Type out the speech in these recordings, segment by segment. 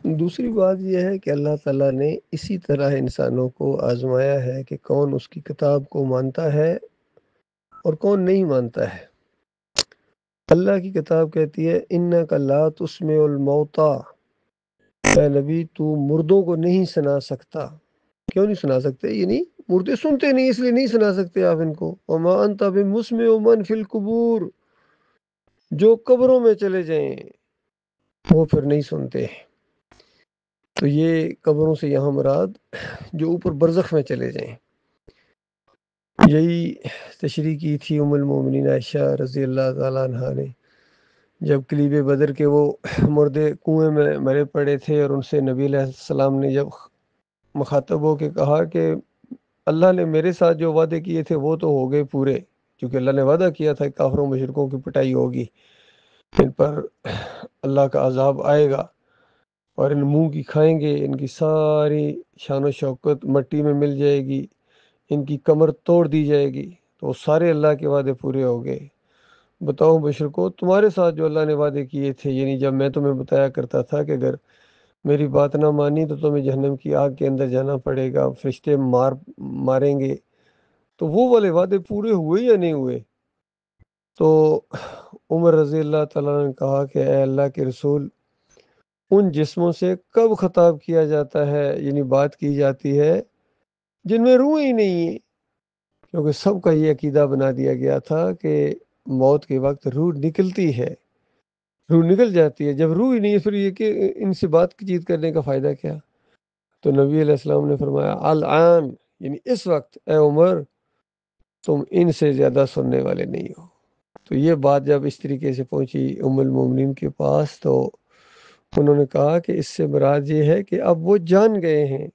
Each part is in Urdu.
دوسری بات یہ ہے کہ اللہ تعالیٰ نے اسی طرح انسانوں کو آزمایا ہے کہ کون اس کی کتاب کو مانتا ہے اور کون نہیں مانتا ہے۔ اللہ کی کتاب کہتی ہے اِنَّکَ لَا تُسْمِعُ الْمَوْتَىٰ، اے نبی تو مردوں کو نہیں سنا سکتا۔ کیوں نہیں سنا سکتے؟ یعنی مردے سنتے نہیں، اس لیے نہیں سنا سکتے آپ ان کو۔ وَمَا أَنْتَ بِمُسْمِعِ مَنْ فِي الْقُبُورِ، جو قبروں میں چلے جائیں وہ پھر نہیں سنتے۔ تو یہ قبروں سے یہاں مراد جو اوپر برزخ میں چلے جائیں۔ یہی تشریح کی تھی ام المومنین عائشہ رضی اللہ تعالیٰ عنہ نے، جب کلیب بدر کے وہ مردے کنویں میں مرے پڑے تھے اور ان سے نبی علیہ السلام نے جب مخاطب ہو کے کہا کہ اللہ نے میرے ساتھ جو وعدے کیے تھے وہ تو ہو گئے پورے، کیونکہ اللہ نے وعدہ کیا تھا کہ کافروں مشرکوں کی پٹائی ہوگی، ان پر اللہ کا عذاب آئے گا اور ان منہ کی کھائیں گے، ان کی ساری شان و شوکت مٹی میں مل جائے گی، ان کی کمر توڑ دی جائے گی۔ تو وہ سارے اللہ کے وعدے پورے ہو گئے۔ بتاؤ مشرکو، تمہارے ساتھ جو اللہ نے وعدے کیے تھے، یعنی جب میں تمہیں بتایا کرتا تھا کہ اگر میری بات نہ مانی تو تمہیں جہنم کی آگ کے اندر جانا پڑے گا، فرشتے ماریں گے، تو وہ والے وعدے پورے ہوئے یا نہیں ہوئے؟ تو عمر رضی اللہ تعالیٰ نے کہا کہ اے اللہ کے رسول، ان جسموں سے کب خطاب کیا جاتا ہے، یعنی بات کی جاتی ہے جن میں روح ہی نہیں ہے، کیونکہ سب کا یہ عقیدہ بنا دیا گیا تھا کہ موت کے وقت روح نکلتی ہے، روح نکل جاتی ہے۔ جب روح ہی نہیں ہے پھر یہ کہ ان سے بات چیت کرنے کا فائدہ کیا؟ تو نبی علیہ السلام نے فرمایا الآن، یعنی اس وقت اے عمر تم ان سے زیادہ سننے والے نہیں ہو۔ تو یہ بات جب اس طریقے سے پہنچی ام المومنین کے پاس تو انہوں نے کہا کہ اس سے مراد یہ ہے کہ اب وہ جان گئے ہیں،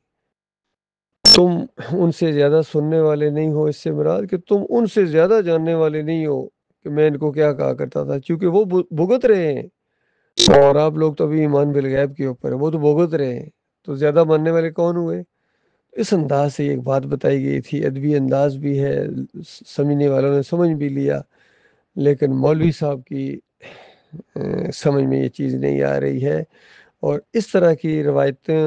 تم ان سے زیادہ سننے والے نہیں ہو، اس سے مراد کہ تم ان سے زیادہ جاننے والے نہیں ہو کہ میں ان کو کیا کہا کرتا تھا، کیونکہ وہ بھگت رہے ہیں اور آپ لوگ تو ابھی ایمان بالغیب کے اوپر ہے، وہ تو بھگت رہے ہیں، تو زیادہ ماننے والے کون ہوئے؟ اس انداز سے ایک بات بتائی گئی تھی، ادبی انداز بھی ہے، سمجھنے والوں نے سمجھ بھی لیا، لیکن مولوی صاحب کی سمجھ میں یہ چیز نہیں آ رہی ہے، اور اس طرح کی روایتیں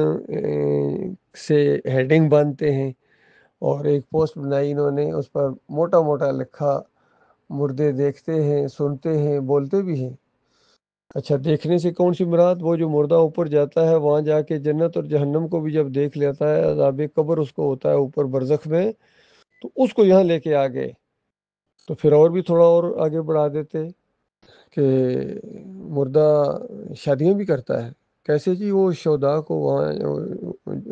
سے ہیڈنگ باندھتے ہیں، اور ایک پوسٹ بنائی انہوں نے، اس پر موٹا موٹا لکھا مردے دیکھتے ہیں، سنتے ہیں، بولتے بھی ہیں۔ اچھا، دیکھنے سے کون سی مراد؟ وہ جو مردہ اوپر جاتا ہے وہاں جا کے جنت اور جہنم کو بھی جب دیکھ لیتا ہے، عذاب قبر اس کو ہوتا ہے اوپر برزخ میں، تو اس کو یہاں لے کے آ گئے، تو پھر اور بھی تھوڑا اور آگے بڑھا دیتے کہ مردہ شادیاں بھی کرتا ہے۔ کیسے جی؟ وہ شہداء کو وہاں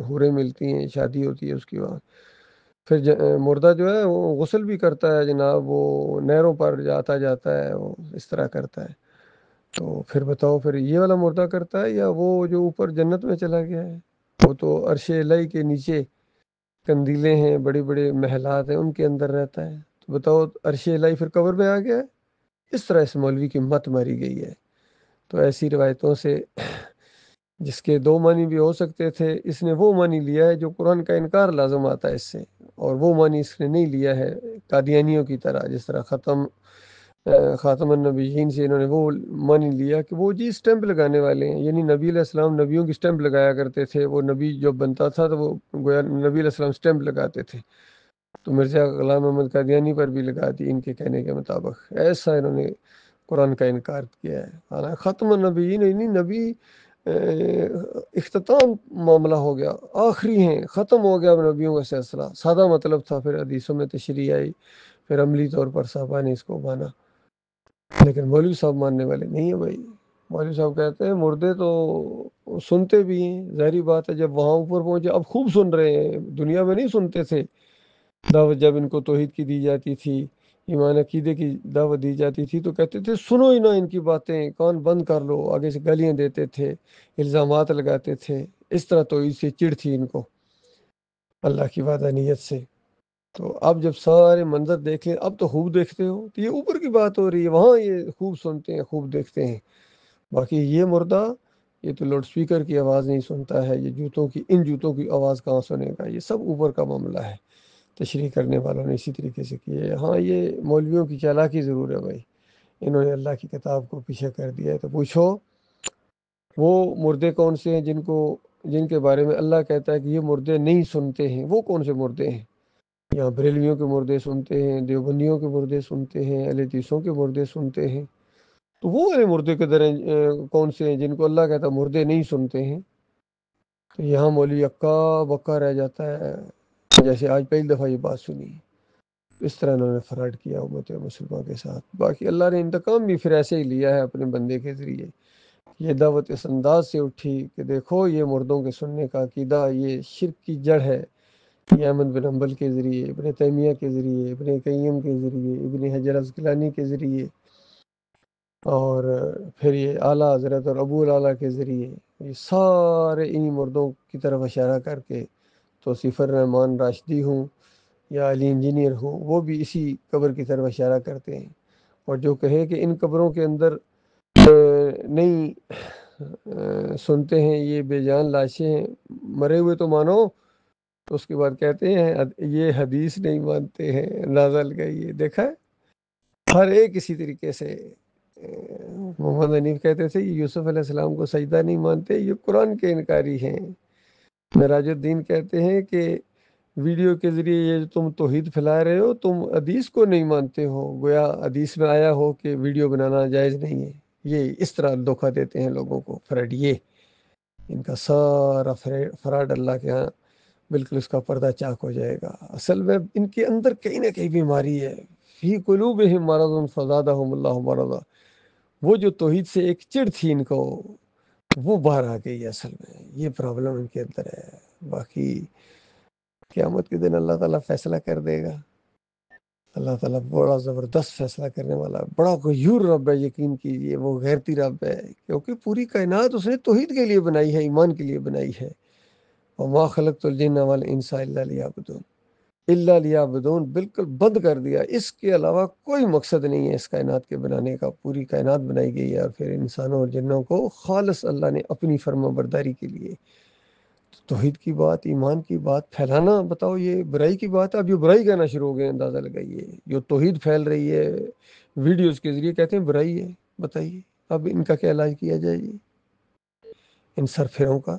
حوریں ملتی ہیں، شادی ہوتی ہے اس کی وہاں، پھر مردہ جو ہے وہ غسل بھی کرتا ہے جناب، وہ نہروں پر جاتا ہے، وہ اس طرح کرتا ہے۔ تو پھر بتاؤ، پھر یہ والا مردہ کرتا ہے یا وہ جو اوپر جنت میں چلا گیا ہے؟ وہ تو عرش الہی کے نیچے قندیلیں ہیں، بڑے بڑے محلات ہیں، ان کے اندر رہتا ہے، تو بتاؤ عرش الہی پھر قبر میں آ گیا ہے؟ اس طرح اس مولوی کی مت ماری گئی ہے۔ تو ایسی روایتوں سے جس کے دو معنی بھی ہو سکتے تھے، اس نے وہ معنی لیا ہے جو قرآن کا انکار لازم آتا ہے اس سے، اور وہ معنی اس نے نہیں لیا ہے قادیانیوں کی طرح، جس طرح خاتم النبیین سے انہوں نے وہ معنی لیا کہ وہ جی سٹیمپ لگانے والے ہیں، یعنی نبی علیہ السلام نبیوں کی سٹیمپ لگایا کرتے تھے، وہ نبی جب بنتا تھا تو وہ گویا نبی علیہ السلام سٹیمپ لگاتے تھے، تو مرزا غلام محمد قادیانی پر بھی لگا دی ان کے کہنے کے مطابق۔ ایسا انہوں نے قرآن کا انکار کیا ہے، حالانکہ ختم النبیین یعنی نبی اختتام معاملہ ہو گیا، آخری ہیں، ختم ہو گیا نبیوں کا سلسلہ، سادہ مطلب تھا، پھر حدیثوں میں تشریح آئی، پھر عملی طور پر صحابہ نے اس کو مانا، لیکن مولوی صاحب ماننے والے نہیں ہیں بھائی۔ مولوی صاحب کہتے ہیں مردے تو سنتے بھی ہیں، ظاہری بات ہے، جب وہاں اوپر پہنچے اب خوب سن رہے ہیں، دنیا میں نہیں سنتے تھے، دعوت جب ان کو توحید کی دی جاتی تھی، ایمان عقیدے کی دعوت دی جاتی تھی تو کہتے تھے سنو ہی نہ ان کی باتیں، کان بند کر لو، آگے سے گالیاں دیتے تھے، الزامات لگاتے تھے، اس طرح توحید سے چڑ تھی ان کو اللہ کی وحدانیت سے۔ تو اب جب سارے منظر دیکھ لیں، اب تو خوب دیکھتے ہو، تو یہ اوپر کی بات ہو رہی ہے، وہاں یہ خوب سنتے ہیں، خوب دیکھتے ہیں، باقی یہ مردہ یہ تو لاؤڈ سپیکر کی آواز نہیں سنتا ہے، یہ ان جوتوں کی آواز کہاں سنے گا؟ یہ سب اوپر کا معاملہ ہے، تشریح کرنے والوں نے اسی طریقے سے کی ہے۔ ہاں، یہ مولویوں کی چالاکی ضرور ہے بھائی، انہوں نے اللہ کی کتاب کو پیچھے کر دیا ہے، تو پوچھو وہ مردے کون سے ہیں جن کے بارے میں اللہ کہتا ہے کہ یہ مردے نہیں سنتے ہیں؟ وہ کون سے مردے ہیں؟ یہاں بریلویوں کے مردے سنتے ہیں، دیوبندیوں کے مردے سنتے ہیں، اہل حدیثوں کے مردے سنتے ہیں، تو وہ والے مردے کے دریں کون سے ہیں جن کو اللہ کہتا ہے مردے نہیں سنتے ہیں؟ تو یہاں مولوی اکا بکا رہ جاتا ہے، جیسے آج پہلی دفعہ یہ بات سنی۔ اس طرح انہوں نے فراڈ کیا امت مسلمہ کے ساتھ۔ باقی اللہ نے انتقام بھی پھر ایسے ہی لیا ہے اپنے بندے کے ذریعے۔ یہ دعوت اس انداز سے اٹھی کہ دیکھو یہ مردوں کے سننے کا عقیدہ یہ شرک کی جڑ ہے۔ یہ احمد بن حنبل کے ذریعے، ابن تیمیہ کے ذریعے، ابن قیم کے ذریعے، ابن حجر عسقلانی کے ذریعے، اور پھر یہ اعلیٰ حضرت اور ابو العلا کے ذریعے، یہ سارے انہی مردوں کی طرف اشارہ کر کے توصیف الرحمان راشدی ہوں یا علی انجینئر ہوں، وہ بھی اسی قبر کی طرف اشارہ کرتے ہیں۔ اور جو کہے کہ ان قبروں کے اندر نہیں سنتے ہیں، یہ بے جان لاشیں ہیں، مرے ہوئے تو مانو، تو اس کے بعد کہتے ہیں یہ حدیث نہیں مانتے ہیں، نازل کا یہ دیکھا ہے ہر ایک اسی طریقے سے۔ محمد حنیف کہتے تھے یہ یوسف علیہ السلام کو سجدہ نہیں مانتے، یہ قرآن کے انکاری ہیں۔ معراج الدین کہتے ہیں کہ ویڈیو کے ذریعے یہ جو تم توحید پھیلا رہے ہو، تم حدیث کو نہیں مانتے ہو، گویا حدیث میں آیا ہو کہ ویڈیو بنانا جائز نہیں ہے۔ یہ اس طرح دھوکہ دیتے ہیں لوگوں کو فراڈ۔ یہ ان کا سارا فراڈ اللہ کے ہاں بالکل اس کا پردہ چاک ہو جائے گا۔ اصل میں ان کے اندر کہیں نہ کہیں بیماری ہے، فی قلوبہم مرض فزادہم اللہ مرضا۔ وہ جو توحید سے ایک چڑ تھی ان کو، وہ باہر آ گئی ہے۔ اصل میں یہ پرابلم ان کے اندر ہے۔ باقی قیامت کے دن اللہ تعالیٰ فیصلہ کر دے گا۔ اللہ تعالیٰ بڑا زبردست فیصلہ کرنے والا ہے، بڑا غیور رب ہے، یقین کیجئے وہ غیرتی رب ہے، کیونکہ پوری کائنات اس نے توحید کے لیے بنائی ہے، ایمان کے لیے بنائی ہے۔ وَمَا خَلَقْتُ الْجِنَّ وَالْإِنسَ إِلَّا لِيَعْبُدُونِ، اللہ لیعبدون بالکل بند کر دیا، اس کے علاوہ کوئی مقصد نہیں ہے اس کائنات کے بنانے کا۔ پوری کائنات بنائی گئی ہے اور پھر انسانوں اور جنوں کو خالص اللہ نے اپنی فرما برداری کے لیے۔ توحید کی بات، ایمان کی بات پھیلانا، بتاؤ یہ برائی کی بات ہے؟ اب یہ برائی کہنا شروع ہو گئے، اندازہ لگائیے۔ جو توحید پھیل رہی ہے ویڈیوز کے ذریعے کہتے ہیں برائی ہے، بتائیے اب ان کا کیا علاج کیا جائے جی ان سر پھروں کا؟